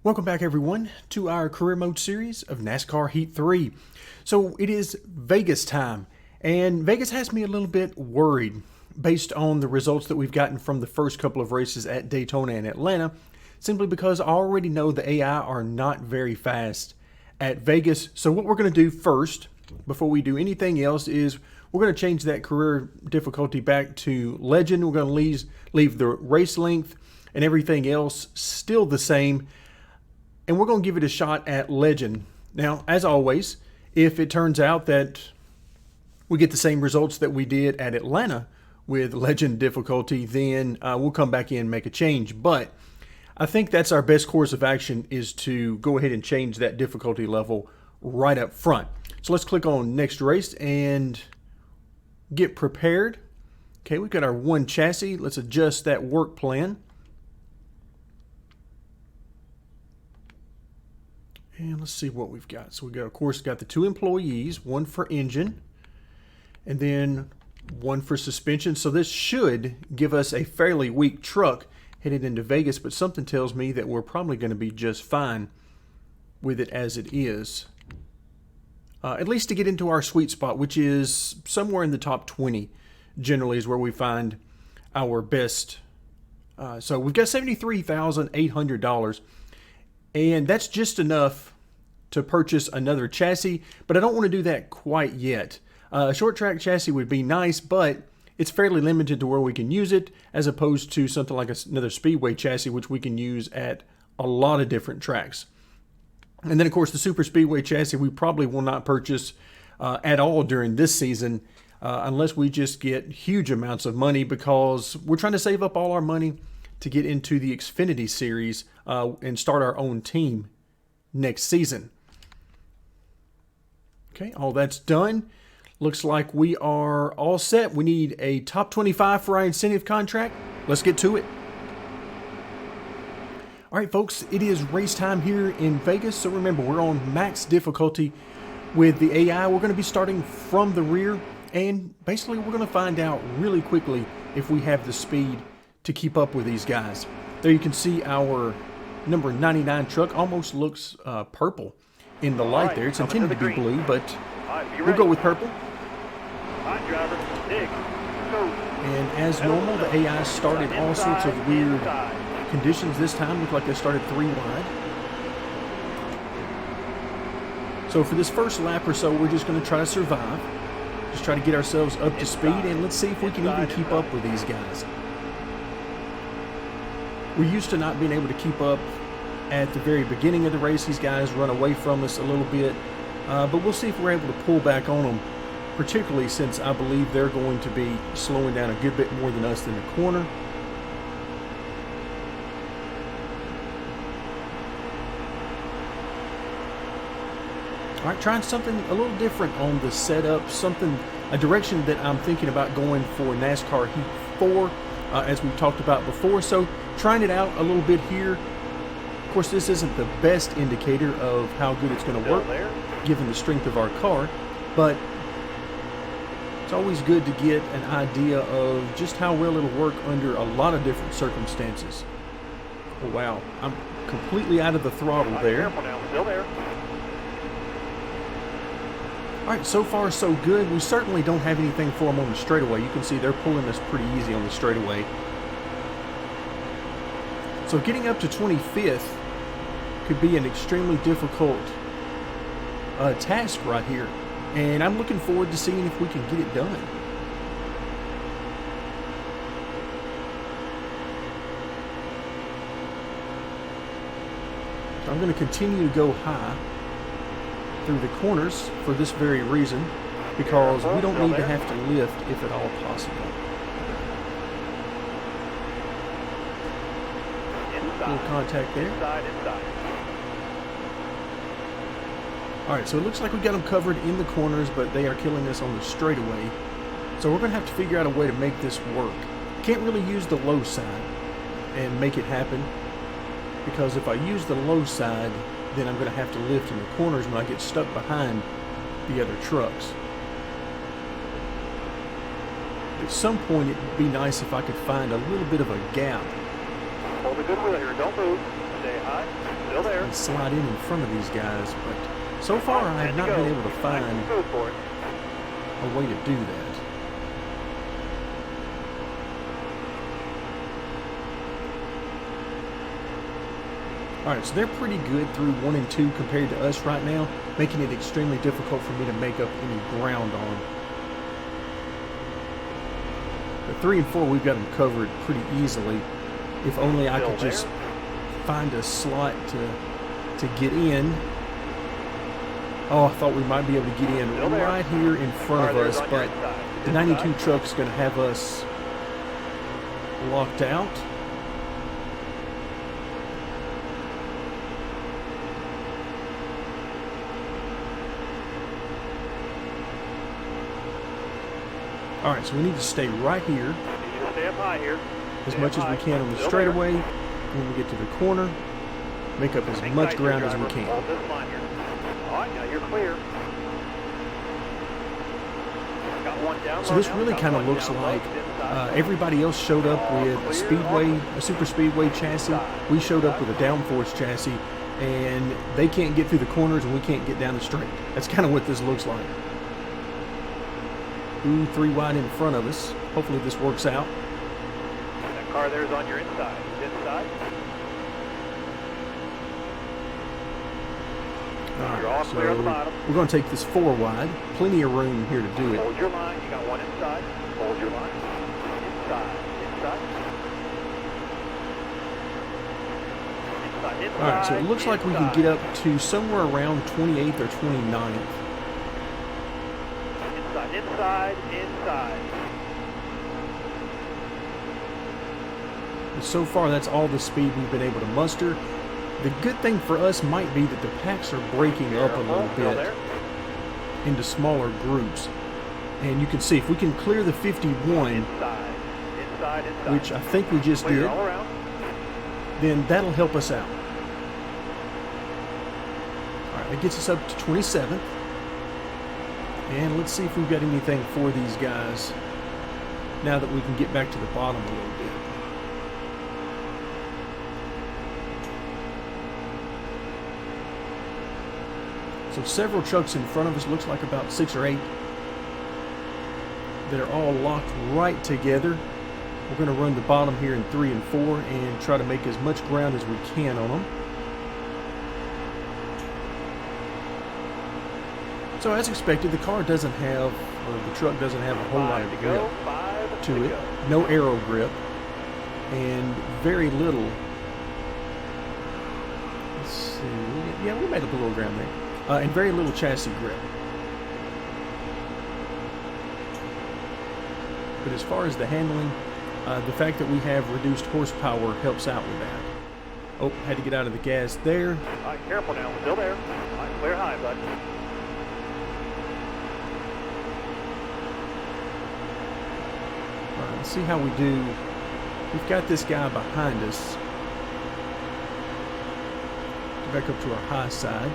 Welcome back everyone to our career mode series of NASCAR Heat 3. So it is Vegas time, and Vegas has me a little bit worried based on the results that we've gotten from the first couple of races at Daytona and Atlanta, simply because I already know the AI are not very fast at Vegas. So what we're going to do first, before we do anything else, is we're going to change that career difficulty back to Legend. We're going to leave the race length and everything else still the same, and we're going to give it a shot at Legend. Now, as always, if it turns out that we get the same results that we did at Atlanta with Legend difficulty, then we'll come back in and make a change. But I think that's our best course of action, is to go ahead and change that difficulty level right up front. So let's click on next race and get prepared. Okay, we've got our one chassis. Let's adjust that work plan. And let's see what we've got. So we got, of course, got the two employees, one for engine, and then one for suspension. So this should give us a fairly weak truck headed into Vegas, but something tells me that we're probably going to be just fine with it as it is. At least to get into our sweet spot, which is somewhere in the top 20, generally is where we find our best. So we've got $73,800. And that's just enough to purchase another chassis, but I don't want to do that quite yet. A short track chassis would be nice, but it's fairly limited to where we can use it, as opposed to something like another speedway chassis, which we can use at a lot of different tracks. And then, of course, the super speedway chassis we probably will not purchase at all during this season, unless we just get huge amounts of money, because we're trying to save up all our money to get into the Xfinity Series and start our own team next season. Okay, all that's done. Looks like we are all set. We need a top 25 for our incentive contract. Let's get to it. All right, folks, it is race time here in Vegas. So remember, we're on max difficulty with the AI. We're going to be starting from the rear, and basically we're going to find out really quickly if we have the speed to keep up with these guys. There you can see our number 99 truck almost looks purple in the light there. It's intended to be blue, but we'll go with purple. And as normal, the AI started all sorts of weird conditions this time. Looked like they started 3 wide. So for this first lap or so, we're just going to try to survive. Just try to get ourselves up to speed, and let's see if we can even keep up with these guys. We're used to not being able to keep up at the very beginning of the race. These guys run away from us a little bit, but we'll see if we're able to pull back on them, particularly since I believe they're going to be slowing down a good bit more than us in the corner. All right, trying something a little different on the setup, a direction that I'm thinking about going for NASCAR Heat 4, as we've talked about before. So trying it out a little bit here. Of course, this isn't the best indicator of how good it's going to work, given the strength of our car, but it's always good to get an idea of just how well it'll work under a lot of different circumstances. Oh, wow, I'm completely out of the throttle there. All right, so far so good. We certainly don't have anything for them on the straightaway. You can see they're pulling us pretty easy on the straightaway. So getting up to 25th could be an extremely difficult task right here. And I'm looking forward to seeing if we can get it done. So I'm going to continue to go high through the corners for this very reason, because we don't need to have to lift if at all possible. Little contact there. Alright, so it looks like we got them covered in the corners, but they are killing us on the straightaway. So we're going to have to figure out a way to make this work. Can't really use the low side and make it happen, because if I use the low side, then I'm going to have to lift in the corners when I get stuck behind the other trucks. At some point, it would be nice if I could find a little bit of a gap. Hold a good wheel here. Don't move. Stay high. Still there. and slide in front of these guys, but so far I have not been able to find a way to do that. Alright, so they're pretty good through 1 and 2 compared to us right now, making it extremely difficult for me to make up any ground on. But 3 and 4, we've got them covered pretty easily. If only I could just find a slot to get in. Oh, I thought we might be able to get in right here in front of us, but the 92 truck's going to have us locked out. Alright, so we need to stay right here. Stay up high here. As much as we can on the straightaway. When we get to the corner, make up as much ground as we can. Hold this line here. Alright, now you're clear. Got one down. So this really kind of looks like everybody else showed up with a super speedway chassis. We showed up with a downforce chassis, and they can't get through the corners and we can't get down the straight. That's kind of what this looks like. Ooh, 3 wide in front of us. Hopefully this works out. That car there's on your inside. Inside. Alright, so we're going to take this 4 wide. Plenty of room here to do it. Hold your line. You got one inside. Hold your line. Inside. Inside. Alright, so it looks like we can get up to somewhere around 28th or 29th. Inside. And so far, that's all the speed we've been able to muster. The good thing for us might be that the packs are breaking up a little bit into smaller groups. And you can see if we can clear the 51, which I think we just did, then that'll help us out. Alright, that gets us up to 27th. And let's see if we've got anything for these guys now that we can get back to the bottom a little bit. So several trucks in front of us, looks like about 6 or 8, that are all locked right together. We're going to run the bottom here in 3 and 4 and try to make as much ground as we can on them. So as expected, the car doesn't have, or the truck doesn't have a whole lot of grip to it. No aero grip, and very little. Let's see. Yeah, we made up a little ground there, and very little chassis grip. But as far as the handling, the fact that we have reduced horsepower helps out with that. Oh, had to get out of the gas there. All right, careful now. Still there. All right, clear high, bud. Let's see how we do. We've got this guy behind us. Back up to our high side.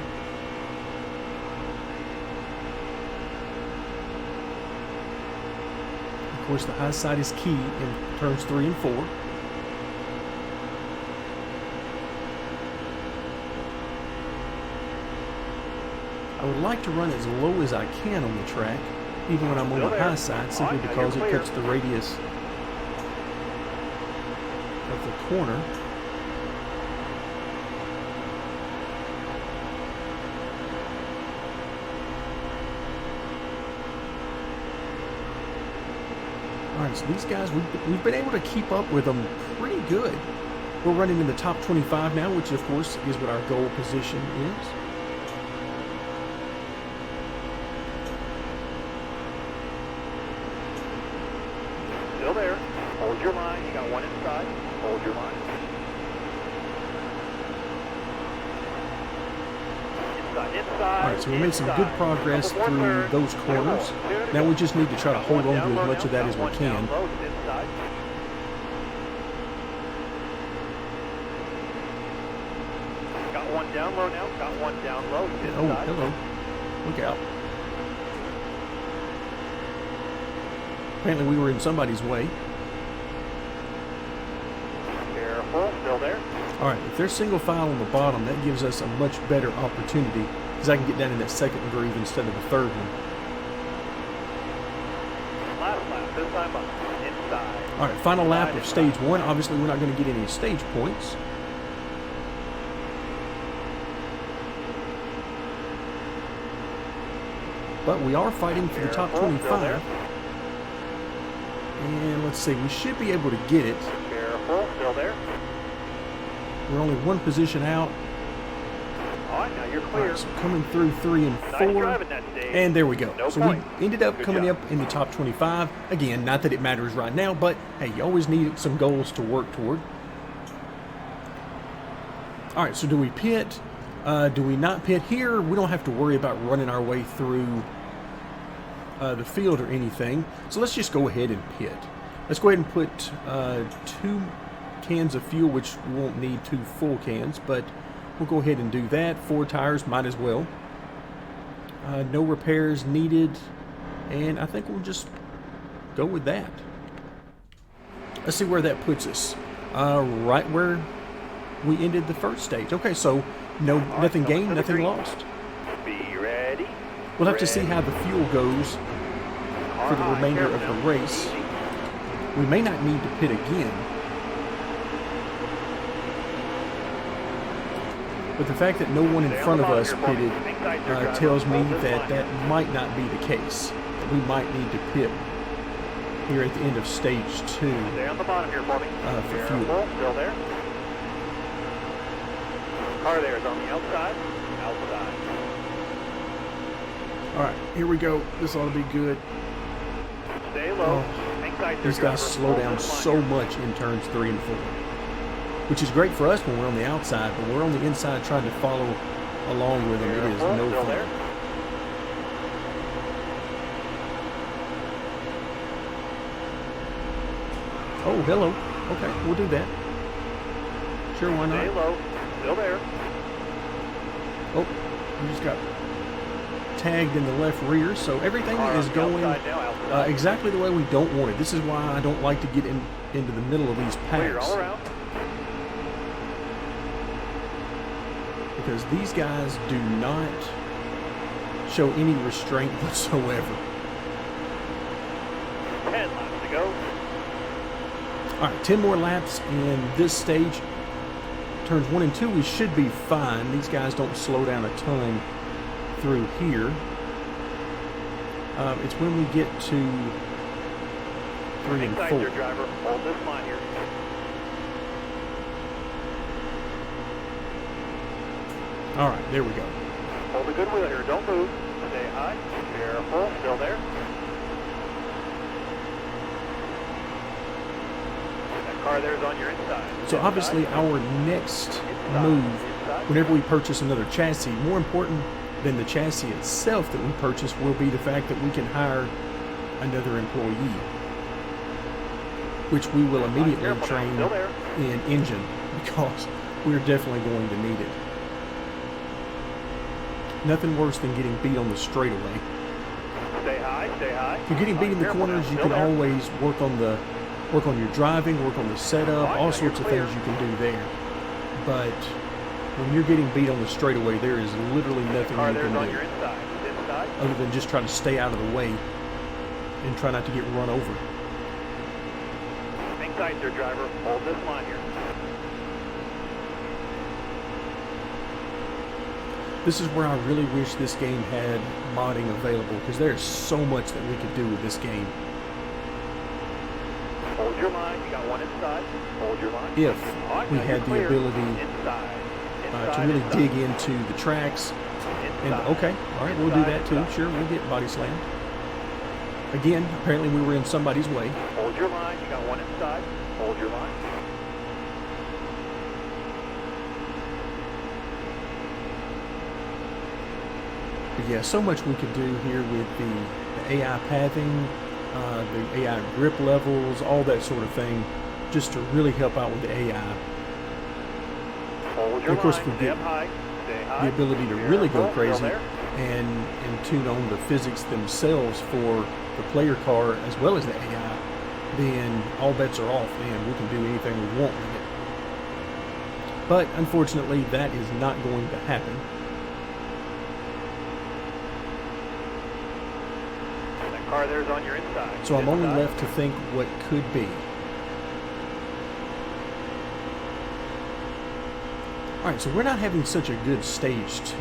Of course, the high side is key in turns 3 and 4. I would like to run as low as I can on the track, even when I'm on the high side, simply because it cuts the radius of the corner. Alright, so these guys, we've been able to keep up with them pretty good. We're running in the top 25 now, which of course is what our goal position is. Still there. Hold your line. You got one inside. Hold your line. Inside. Alright, so we made some good progress through those corners. Now we just need to try to hold on to as much of that as we can. Got one down low now. Got one down low. Oh, hello. Look out. Apparently we were in somebody's way. Careful. Still there. All right, if there's single file on the bottom, that gives us a much better opportunity because I can get down in that second groove instead of the third one. Last lap, this time up, inside. All right, final lap of stage 1. Obviously, we're not going to get any stage points. But we are fighting for the top 25. And let's see, we should be able to get it. Careful, still there. We're only one position out. All right, now you're All clear. right, so coming through 3 and 4. Nice driving that stage. And there we go. No So points. we ended up Good coming job. up in the top 25. Again, not that it matters right now, but hey, you always need some goals to work toward. All right, so do we pit? Do we not pit here? We don't have to worry about running our way through the field or anything. So let's just go ahead and pit. Let's go ahead and put 2 cans of fuel, which we won't need 2 full cans, but we'll go ahead and do that. 4 tires, might as well. No repairs needed, and I think we'll just go with that. Let's see where that puts us. Right where we ended the first stage. Okay, so nothing gained, nothing lost. Be ready. We'll have to see how the fuel goes for the remainder of the race. We may not need to pit again. But the fact that no one in front of us pitted tells me that that might not be the case. That we might need to pit here at the end of stage 2 Stay on the bottom here for me. for Careful, fuel. still there. Car there is on the outside. Outside. All right, here we go. This ought to be good. Stay low. Oh, Hang tight there, These guys driver. slow Hold down this line so here. much in turns 3 and 4, which is great for us when we're on the outside, but we're on the inside trying to follow along with them. It is Careful, no still fun. there. Oh, hello. Okay, we'll do that. Sure, why Stay not? low. Still there. Oh, we just got tagged in the left rear, so everything Car is on the going outside now, outside. exactly the way we don't want it. This is why I don't like to get into the middle of these Clear packs, all around. because these guys do not show any restraint whatsoever. 10 laps to go. All right, 10 more laps in this stage. Turns 1 and 2, we should be fine. These guys don't slow down a ton through here. It's when we get to 3 Hang and tight 4. there, driver. Hold this line here. All right, there we go. Hold a good wheel here. Don't move. Stay high. Careful. Still there. That car there is on your inside. So obviously our next move, Inside. whenever we purchase another chassis, more important than the chassis itself that we purchase will be the fact that we can hire another employee, which we will immediately Careful now. train Still there. in engine, because we're definitely going to need it. Nothing worse than getting beat on the straightaway. Stay high. Stay high. If you're getting beat in the Careful now. corners, you Still can there. always work on your driving, work on the setup, Right, all now sorts of you're things clear. you can do there. But when you're getting beat on the straightaway, there is literally nothing Car you there is can on do your inside. Inside. other than just try to stay out of the way and try not to get run over. Hang tight there, driver. Hold this line here. This is where I really wish this game had modding available, because there's so much that we could do with this game Hold your line. You got one inside. Hold your line. if All right, we now had you're the clear. ability Inside. to Inside, really inside. dig into the tracks. And Inside. okay, all right, we'll do Inside, that too. inside. Sure, we'll get body slammed. Again, apparently we were in somebody's way. Hold your line. You got one inside. Hold your line. But yeah, so much we could do here with the AI pathing, the AI grip levels, all that sort of thing, just to really help out with the AI. Hold your Of course, line. we Stay get up high. Stay high. The ability to really go Careful. crazy Still there. and tune on the physics themselves for the player car as well as the AI, then all bets are off, and we can do anything we want with it. But unfortunately, that is not going to happen. That car there's on your inside. So I'm only left to think what could be. Alright, so we're not having such a good stage 2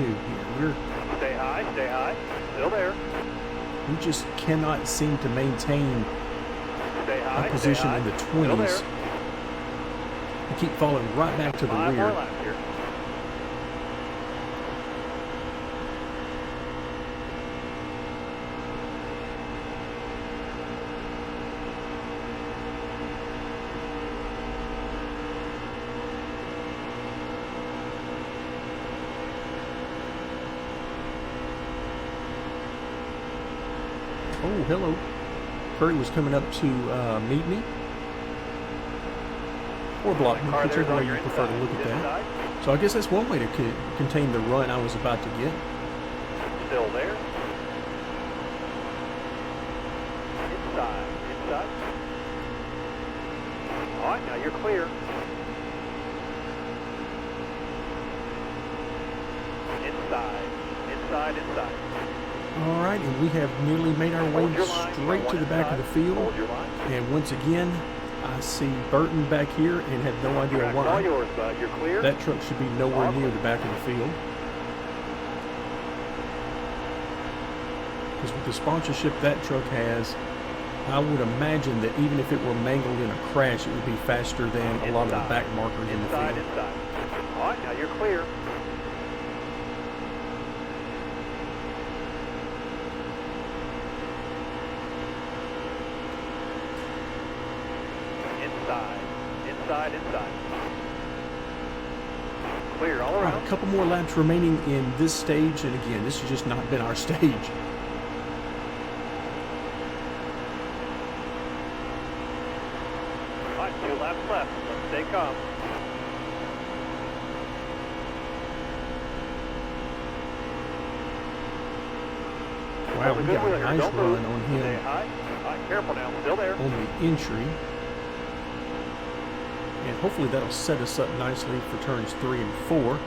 here. Stay high, still there. We just cannot seem to maintain Stay high, a position stay high. in the Still 20s. there. We keep falling right back to the 5 more rear. laps here. Oh, hello. Curry was coming up to meet me. Or block me, Car there's whichever way on you your prefer to inside. look at that. Inside. So I guess that's one way to contain the run I was about to get. Still there. Inside. All right, now you're clear. Inside. All right, and we have nearly made our way Hold your line. straight to the back of the field. Hold your line. And once again, I see Burton back here and have no idea Track's all why. yours, bud. You're clear. That truck should be nowhere near the back of the field. Because with the sponsorship that truck has, I would imagine that even if it were mangled in a crash, it would be faster than a lot of the back markers in the field. Inside. All right, now you're clear. Inside. Clear all All right, around. a couple more laps remaining in this stage, and again, this has just not been our stage. All right, 2 laps left. Let's stay calm. Wow, we got a nice Don't run move. on Stay him high. All right, careful now. Still there. on the entry. And hopefully that'll set us up nicely for turns 3 and 4.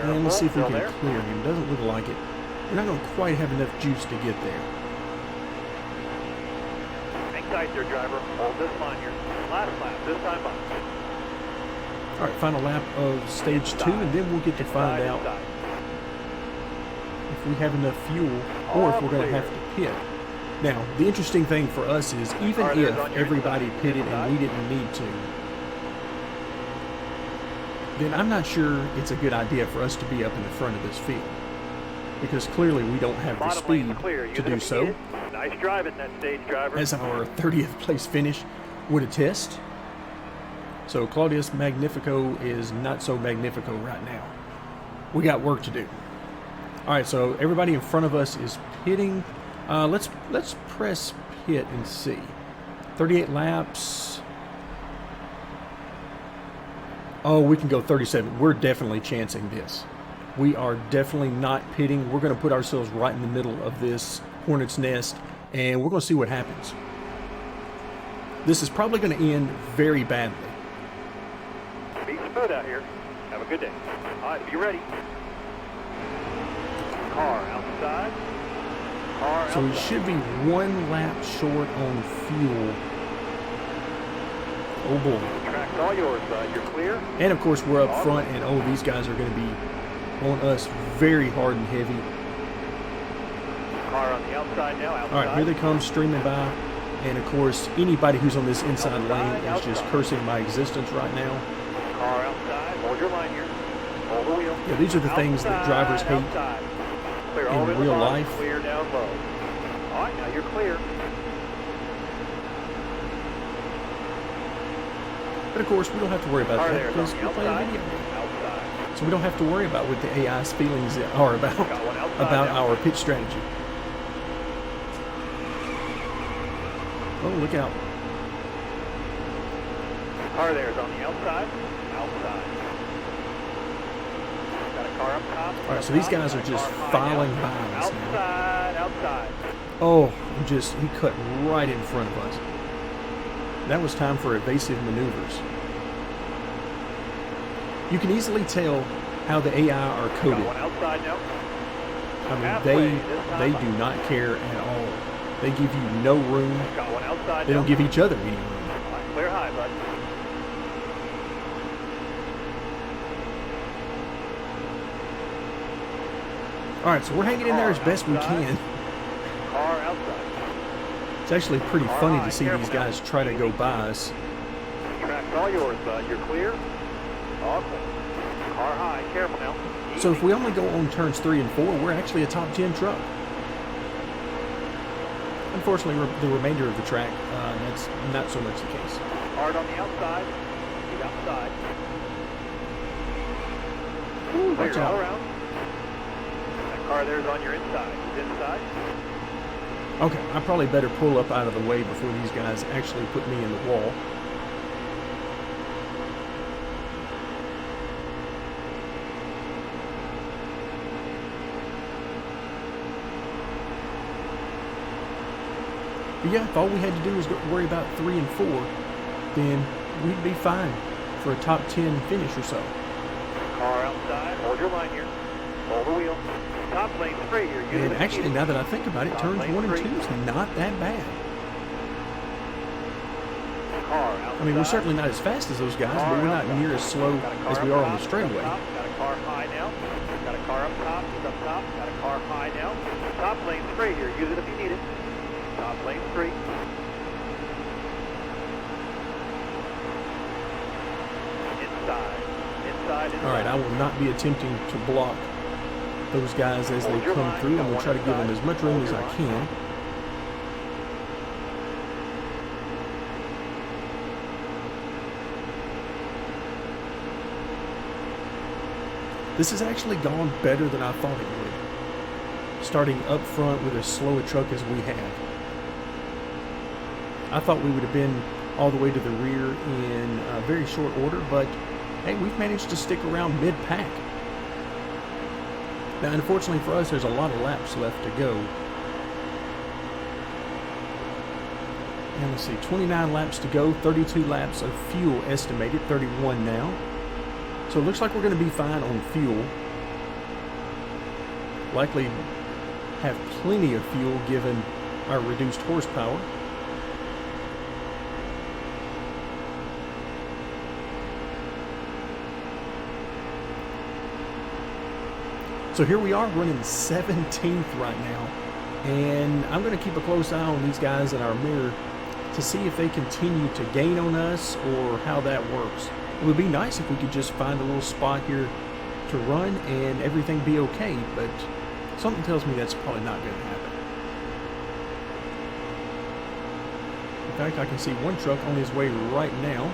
And let's see if we Still can there. clear him. Doesn't look like it. We're not going to quite have enough juice to get there. Hang tight there, driver. Hold this line here. Last lap. This time up. All right, final lap of stage 2, and then we'll get to find out Inside. if we have enough fuel or if we're going to have to pit. Now, the interesting thing for us is even if everybody pitted and we didn't need to, then I'm not sure it's a good idea for us to be up in the front of this field, because clearly we don't have the Bottom speed lane's clear. to You're do gonna so, beat it. Nice driving that stage, driver. as our 30th place finish would attest. So Claudius Magnifico is not so magnifico right now. We got work to do. All right, so everybody in front of us is pitting. Let's press pit and see. 38 laps. Oh, we can go 37. We're definitely chancing this. We are definitely not pitting. We're going to put ourselves right in the middle of this hornet's nest, and we're going to see what happens. This is probably going to end very badly. Beat the foot out here. Have a good day. All right, be ready. Car outside. So we should be 1 lap short on fuel. Oh boy. Track's all yours, bud. You're clear. And of course we're up front, and oh, these guys are going to be on us very hard and heavy. Car on the outside now. Outside. All right, here they come streaming by. And of course, anybody who's on this inside lane is just cursing my existence right now. Car outside. Hold your line here. Hold the wheel. Yeah, these are the things that drivers hate outside. Clear all in the way to the real bottom, life. Clear down low. All right, now you're clear. But of course, we don't have to worry about Car that there is because on we're the playing a outside. video game. Outside. So we don't have to worry about what the AI's feelings are Got one outside about now. our pitch strategy. Oh, look out. Car there is on the outside. Outside. Got a car up top. All right, so these guys are just filing by us now. Outside. Oh, he cut right in front of us. That was time for evasive maneuvers. You can easily tell how the AI are Got coded. one outside now. I mean, Halfway this time. they do not care at all. They give you no room. Got one outside They now. don't give each other any room. All right, clear high, bud. All right, so we're hanging in there as best we can. Car outside. It's actually pretty All funny right, to see careful these now. guys try to go by us. Track's all yours, bud. You're clear. All clear. Car high. Careful now. So if we only go on turns 3 and 4, we're actually a top 10 truck. Unfortunately, the remainder of the track, that's not so much the case. Hard on the outside. Get outside. Watch Clear all out. around. That car there's on your inside. It's inside. Okay, I probably better pull up out of the way before these guys actually put me in the wall. But yeah, if all we had to do was worry about 3 and 4, then we'd be fine for a top 10 finish or so. Car outside. Hold your line here. Hold the wheel. Top lane's free. You're using And the actually, key. now that I think about it, Top turns lane 1 and free. 2 is not that bad. Car outside. I mean, we're certainly not as fast as those guys, but we're not near as slow Got a car as we up are on top, the straightaway. Got a car high now. Got a car up top. It's up top. Got a car high now. Top lane's free here. Use it if you need it. Top lane's free. Inside. Inside. All right, I will not be attempting to block those guys as they Hold your come line. through. I'm Got going to try to one give them inside. as much room Hold as your I line. can. This has actually gone better than I thought it would, starting up front with as slow a truck as we have. I thought we would have been all the way to the rear in very short order, but hey, we've managed to stick around mid-pack. Now, unfortunately for us, there's a lot of laps left to go. And let's see, 29 laps to go, 32 laps of fuel estimated, 31 now. So it looks like we're going to be fine on fuel. Likely have plenty of fuel given our reduced horsepower. So here we are running 17th right now. And I'm going to keep a close eye on these guys in our mirror to see if they continue to gain on us or how that works. It would be nice if we could just find a little spot here to run and everything be okay, but something tells me that's probably not going to happen. In fact, I can see one truck on his way right now.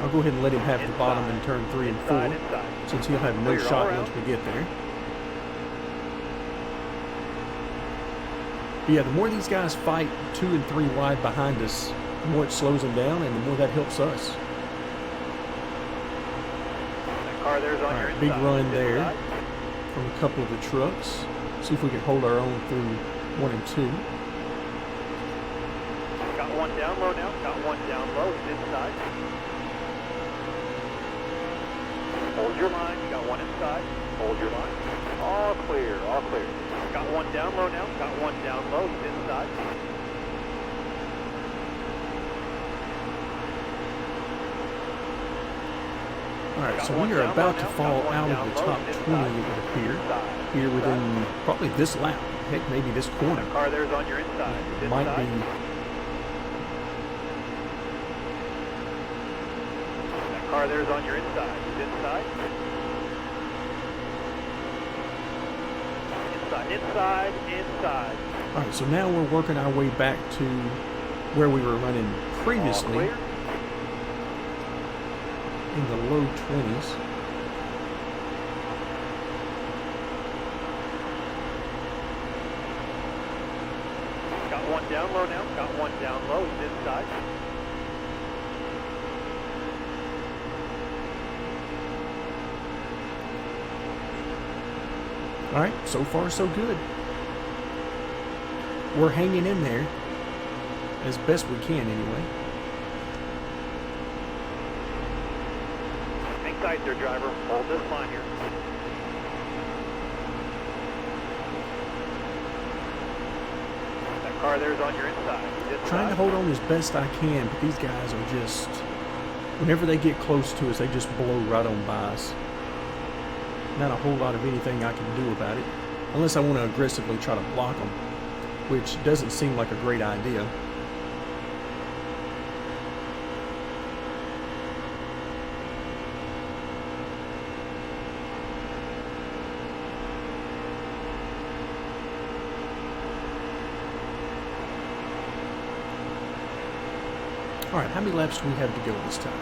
I'll go ahead and let him have the bottom in turn 3 and 4, Inside. since he'll have no Clear all shot around. once we get there. But yeah, the more these guys fight 2 and 3 wide behind us, the more it slows them down and the more that helps us. That car there's on All your right, big inside. run there Inside. from a couple of the trucks. See if we can hold our own through 1 and 2. Got one down low now. Got one down low. It's inside. Hold your line. You got one inside. Hold your line. All clear. All clear. Got one down low now. Got one down low. It's inside. All right, Got so one we are down about low to now. fall Got one out of down the low. top It's 20, inside. it would appear, Inside. here within probably this lap. Heck, maybe this corner. That car there's on your inside. It's Might inside. be. That car there's on your inside. It's inside. Inside. Inside. Inside. All right, so now we're working our way back to where we were running All previously, clear. in the low 20s. Got one down low now. Got one down low. It's inside. All right, so far so good. We're hanging in there. as best we can anyway. Hang tight there, driver. Hold this line here. That car there's on your inside. Trying to hold on as best I can, but these guys are just, whenever they get close to us, they just blow right on by us. Not a whole lot of anything I can do about it, unless I want to aggressively try to block them, which doesn't seem like a great idea. All right, how many laps do we have to go this time?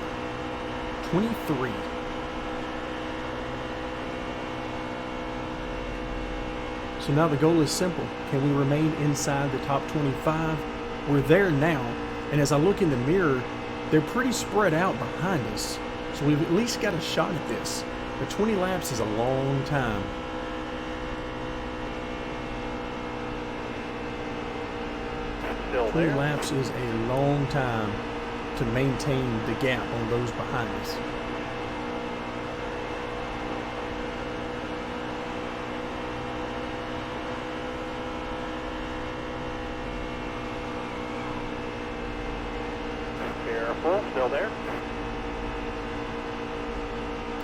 23. So now the goal is simple. Can we remain inside the top 25? We're there now, and as I look in the mirror, they're pretty spread out behind us. So we've at least got a shot at this. But 20 laps is a long time. Still 20 there. laps is a long time to maintain the gap on those behind us. Careful. Still there.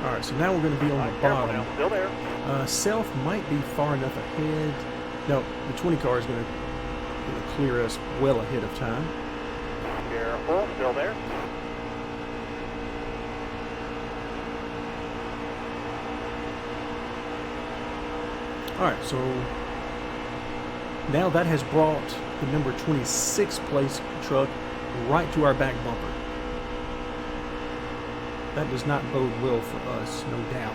All right, so now we're going to be on the Careful bottom. now. Still there. Self might be far enough ahead. No, the 20 car is going to clear us well ahead of time. Careful. Still there. All right, so now that has brought the number 26 place truck right to our back bumper. That does not bode well for us, no doubt.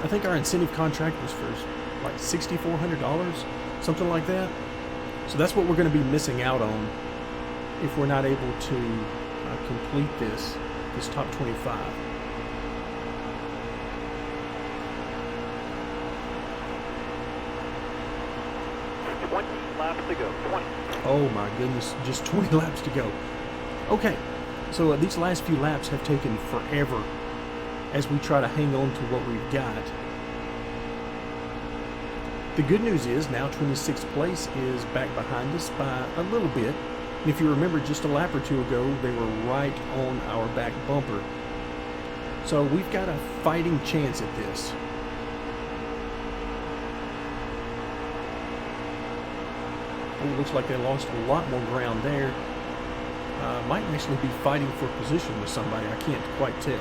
I think our incentive contract was for like $6,400, something like that. So that's what we're going to be missing out on if we're not able to complete this top 25. Laps to go. 20. Oh my goodness, just 20 laps to go. Okay, so these last few laps have taken forever as we try to hang on to what we've got. The good news is now 26th place is back behind us by a little bit. And if you remember just a lap or two ago, they were right on our back bumper. So we've got a fighting chance at this. Oh, looks like they lost a lot more ground there. Might actually be fighting for position with somebody. I can't quite tell.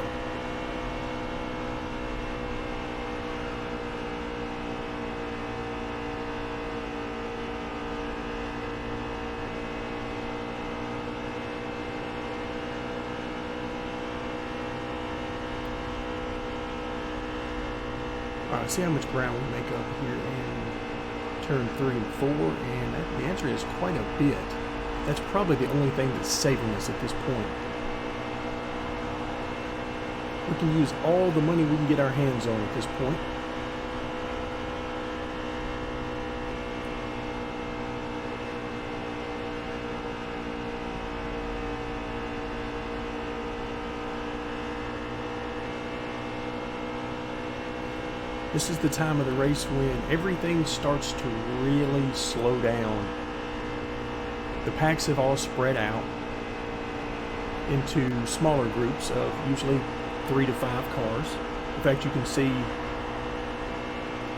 Alright, see how much ground we make up here in turn 3 and 4, and the answer is quite a bit. That's probably the only thing that's saving us at this point. We can use all the money we can get our hands on at this point. This is the time of the race when everything starts to really slow down. The packs have all spread out into smaller groups of usually 3 to 5 cars. In fact, you can see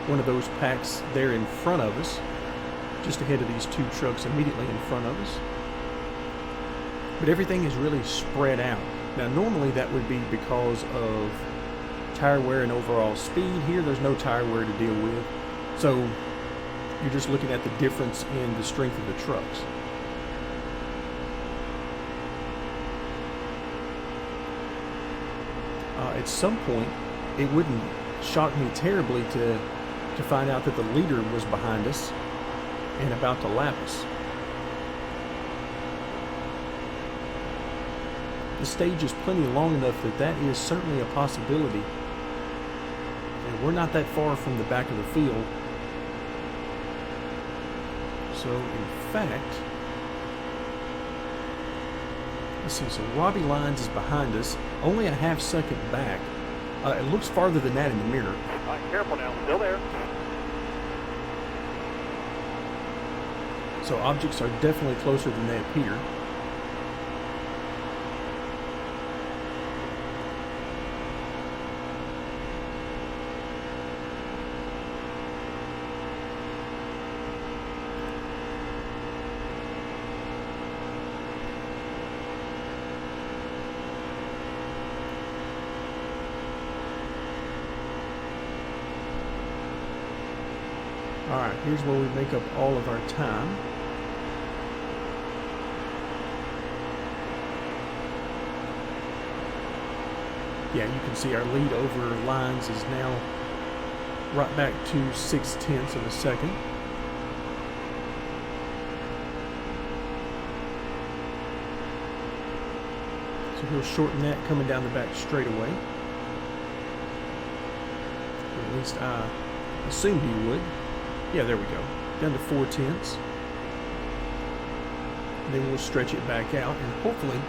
one of those packs there in front of us, just ahead of these 2 trucks immediately in front of us. But everything is really spread out. Now, normally that would be because of tire wear and overall speed. Here there's no tire wear to deal with, so you're just looking at the difference in the strength of the trucks. At some point it wouldn't shock me terribly to find out that the leader was behind us and about to lap us. The stage is plenty long enough that that is certainly a possibility. And we're not that far from the back of the field. So, in fact, let's see. So Robbie Lyons is behind us, only a half second back. It looks farther than that in the mirror. All right, careful now. Still there. So objects are definitely closer than they appear. Alright, here's where we make up all of our time. Yeah, you can see our lead over Lines is now right back to 0.6 of a second. So he'll shorten that coming down the back straightaway. Or at least I assumed he would. Yeah, there we go. Down to 0.4. And then we'll stretch it back out, and hopefully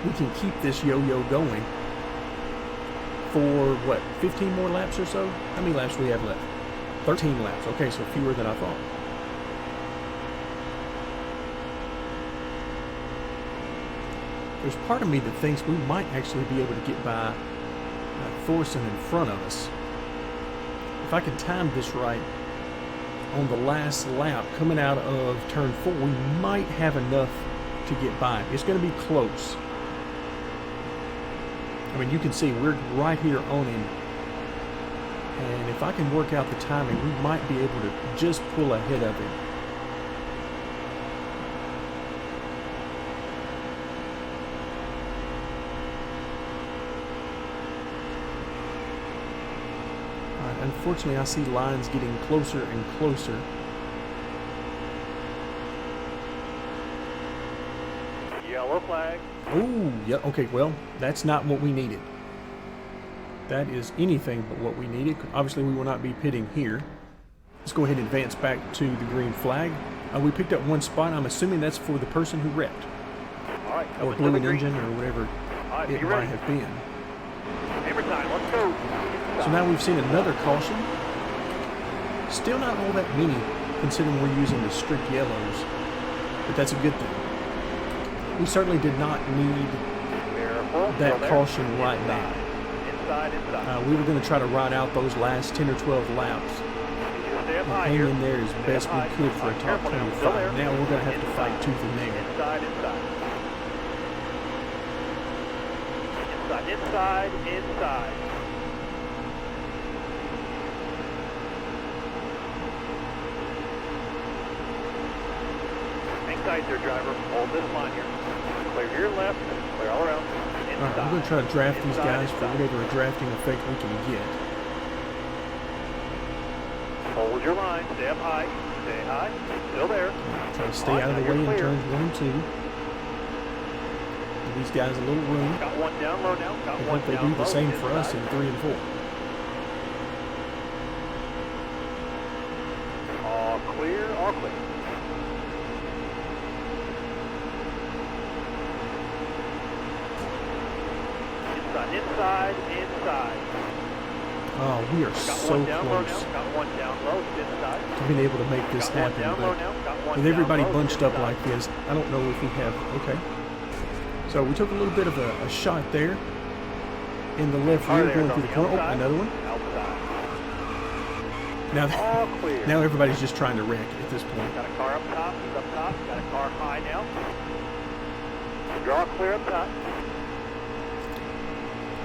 we can keep this yo-yo going for, what, 15 more laps or so? How many laps do we have left? 13 laps. Okay, so fewer than I thought. There's part of me that thinks we might actually be able to get by Thorson in front of us. If I can time this right, on the last lap coming out of turn 4, we might have enough to get by. It's going to be close. I mean, you can see we're right here on him, and if I can work out the timing, we might be able to just pull ahead of him. Unfortunately, I see Lines getting closer and closer. Yellow flag. Oh, yeah, okay, well, that's not what we needed. That is anything but what we needed. Obviously, we will not be pitting here. Let's go ahead and advance back to the green flag. We picked up one spot. I'm assuming that's for the person who wrecked. All right, Or blew an engine or whatever it might have been. Hammer time, let's go. So now we've seen another caution. Still not all that many, considering we're using the strict yellows. But that's a good thing. We certainly did not need that caution right now. We were going to try to ride out those last 10 or 12 laps and hang in there as best we could for a top 25. Now we're going to have to fight tooth and nail. Inside. Hang tight there, driver. Hold this line here. Clear your left, clear all around. Alright, we're going to try to draft these guys for whatever drafting effect we can get. Hold your line, stay up high, stay high, still there. Try to stay out of the way in turns 1 and 2. Give these guys a little room. Got one down low now, got I one hope they down do the low, same for us in 3 and 4. All clear, all clear. Inside. Oh, we are so close to being able to make this happen. But with everybody bunched up like this, I don't know if we have... Okay. So we took a little bit of a shot there in the left rear going through the corner. Oh, another one. Now everybody's just trying to wreck at this point. Got a car up top, he's up top. Got a car high now. Draw clear up top.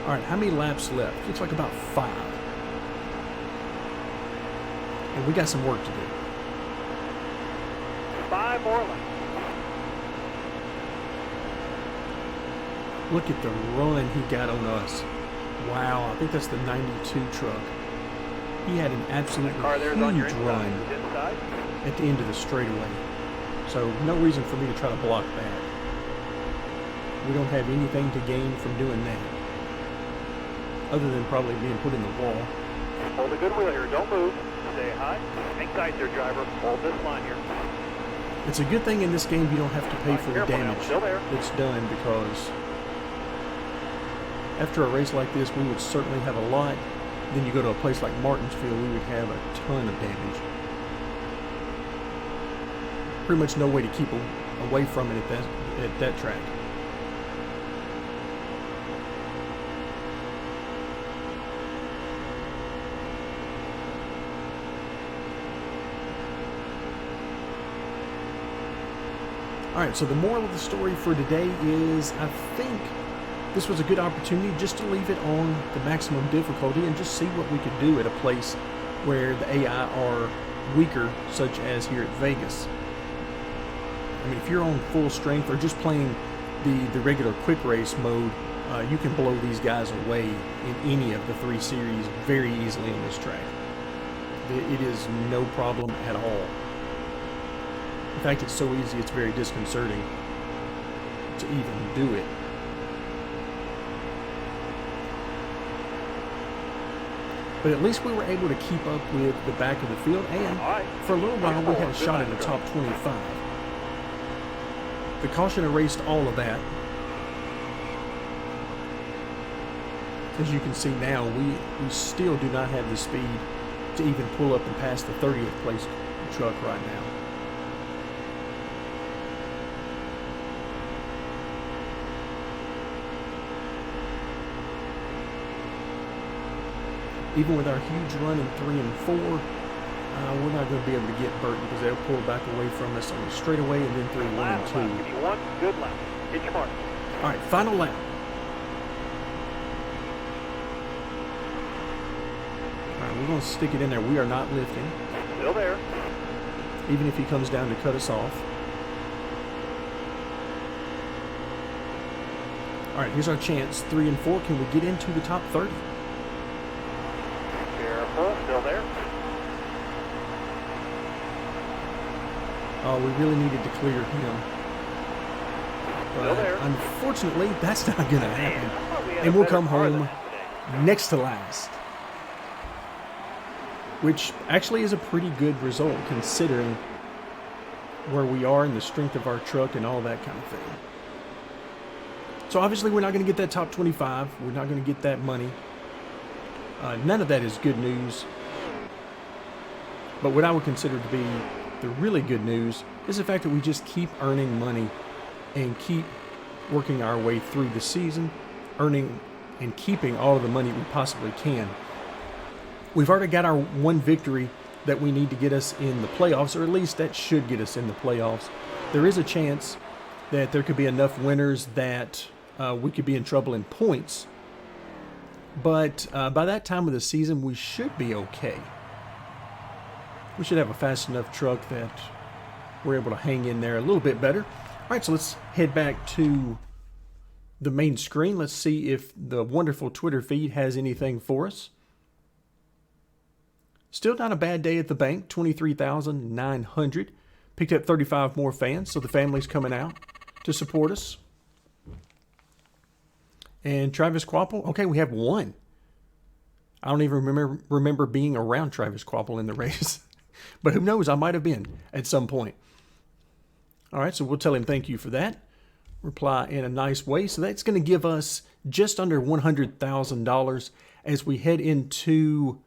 All right, how many laps left? Looks like about 5. And we got some work to do. 5 more laps. Look at the run he got on us. Wow, I think that's the 92 truck. He had an absolutely huge run at the end of the straightaway. So no reason for me to try to block that. We don't have anything to gain from doing that, other than probably being put in the wall. Hold a good wheel here, don't move. Stay high. Hang tight there, driver. Hold this line here. It's a good thing in this game you don't have to pay for the Careful now, damage still there. that's done, because after a race like this, we would certainly have a lot. Then you go to a place like Martinsville, we would have a ton of damage. Pretty much no way to keep away from it at that track. Alright, so the moral of the story for today is, I think this was a good opportunity just to leave it on the maximum difficulty and just see what we could do at a place where the AI are weaker, such as here at Vegas. I mean, if you're on full strength or just playing the regular quick race mode, you can blow these guys away in any of the 3 series very easily on this track. It is no problem at all. In fact, it's so easy, it's very disconcerting to even do it. But at least we were able to keep up with the back of the field, and for a little while we had a shot at the top 25. The caution erased all of that. As you can see now, we still do not have the speed to even pull up and pass the 30th place truck right now. Even with our huge run in 3 and 4, we're not going to be able to get Burton because they'll pull back away from us on the straightaway and then through 1 and 2. Give me one good lap. Hit your mark. All right, final lap. All right, we're going to stick it in there. We are not lifting. Still there. Even if he comes down to cut us off. All right, here's our chance. 3 and 4. Can we get into the top 30? Still there. Oh, we really needed to clear him. Still there. Unfortunately, that's not going to happen. And we'll come home next to last. Which actually is a pretty good result considering where we are and the strength of our truck and all that kind of thing. So obviously we're not going to get that top 25. We're not going to get that money. None of that is good news. But what I would consider to be the really good news is the fact that we just keep earning money and keep working our way through the season, earning and keeping all of the money we possibly can. We've already got our 1 victory that we need to get us in the playoffs, or at least that should get us in the playoffs. There is a chance that there could be enough winners that we could be in trouble in points. But by that time of the season, we should be okay. We should have a fast enough truck that we're able to hang in there a little bit better. All right, so let's head back to the main screen. Let's see if the wonderful Twitter feed has anything for us. Still not a bad day at the bank, 23,900. Picked up 35 more fans, so the family's coming out to support us. And Travis Quapple, okay, we have 1. I don't even remember being around Travis Quapple in the race. But who knows, I might have been at some point. All right, so we'll tell him thank you for that. Reply in a nice way. So that's going to give us just under $100,000 as we head into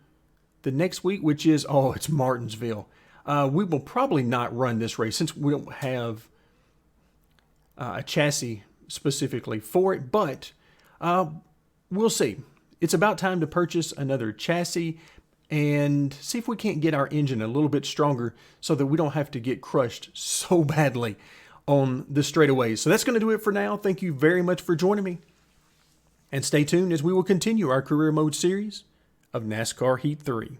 the next week, which is, it's Martinsville. We will probably not run this race since we don't have a chassis specifically for it, but we'll see. It's about time to purchase another chassis and see if we can't get our engine a little bit stronger so that we don't have to get crushed so badly on the straightaways. So that's going to do it for now. Thank you very much for joining me. And stay tuned as we will continue our career mode series of NASCAR Heat 3.